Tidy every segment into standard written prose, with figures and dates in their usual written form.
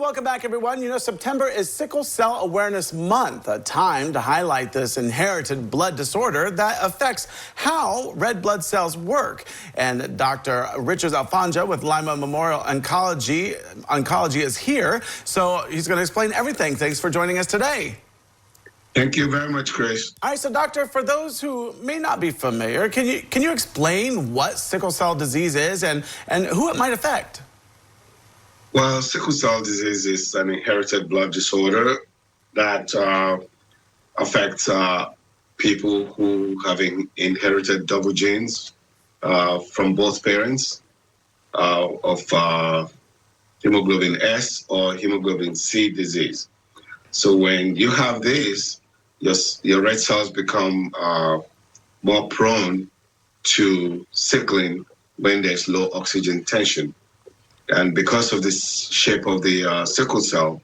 welcome back, everyone. You know, September is Sickle Cell Awareness Month, a time to highlight this inherited blood disorder that affects how red blood cells work. And Dr. Richard Afonja with Lima Memorial Oncology is here, so he's going to explain everything. Thanks for joining us today. Thank you very much, Chris. All right, so doctor, for those who may not be familiar, can you explain what sickle cell disease is and who it might affect? Well, sickle cell disease is an inherited blood disorder that affects people who have inherited double genes from both parents of hemoglobin S or hemoglobin C disease. So when you have this, your red cells become more prone to sickling when there's low oxygen tension. And because of this shape of the sickle cell,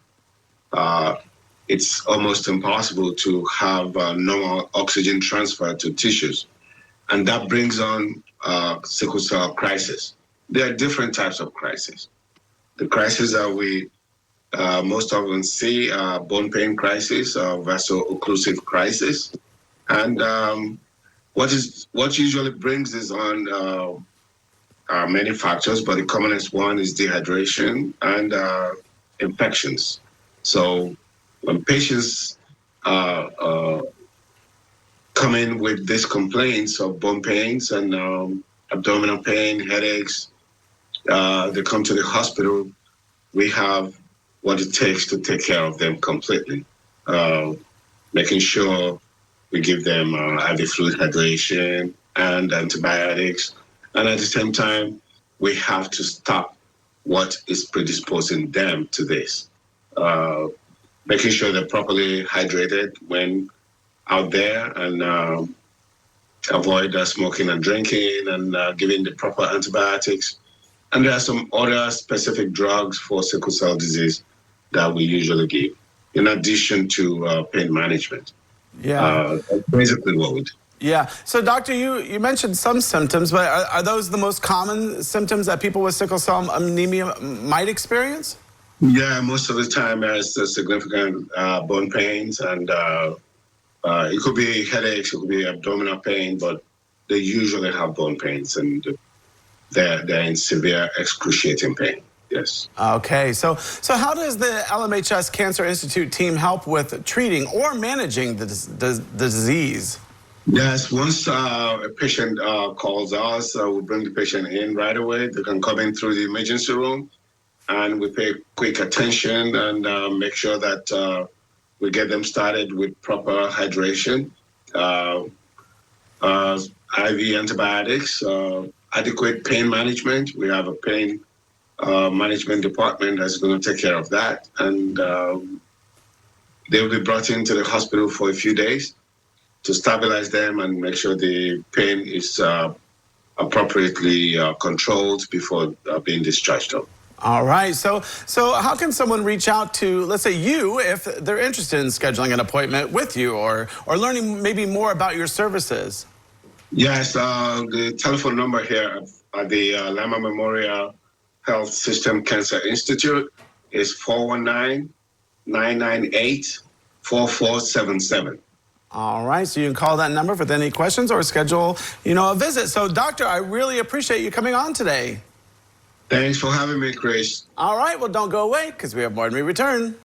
it's almost impossible to have normal oxygen transfer to tissues. And that brings on sickle cell crisis. There are different types of crisis. The crisis that we most often see are bone pain crisis, vaso-occlusive crisis. And what usually brings this on many factors, but the commonest one is dehydration and infections. So when patients come in with these complaints of bone pains and abdominal pain, headaches, they come to the hospital. We have what it takes to take care of them completely, making sure we give them IV fluid hydration and antibiotics. And at the same time, we have to stop what is predisposing them to this. Making sure they're properly hydrated when out there and avoid smoking and drinking and giving the proper antibiotics. And there are some other specific drugs for sickle cell disease that we usually give, in addition to pain management. Yeah. That's basically what we do. Yeah. So, doctor, you mentioned some symptoms, but are those the most common symptoms that people with sickle cell anemia might experience? Yeah, most of the time there's significant bone pains, and it could be headaches, it could be abdominal pain, but they usually have bone pains, and they're in severe excruciating pain. Yes. Okay. So how does the LMHS Cancer Institute team help with treating or managing the disease? Yes, once a patient calls us, we bring the patient in right away. They can come in through the emergency room, and we pay quick attention and make sure that we get them started with proper hydration, IV antibiotics, adequate pain management. We have a pain management department that's going to take care of that, and they'll be brought into the hospital for a few days to stabilize them and make sure the pain is appropriately controlled before being discharged home. All right. So how can someone reach out to, let's say, you if they're interested in scheduling an appointment with you or learning maybe more about your services? Yes, the telephone number here at the Lima Memorial Health System Cancer Institute is 419-998-4477. All right, so you can call that number with any questions or schedule, a visit. So, doctor, I really appreciate you coming on today. Thanks for having me, Chris. All right, well, don't go away because we have more when we return.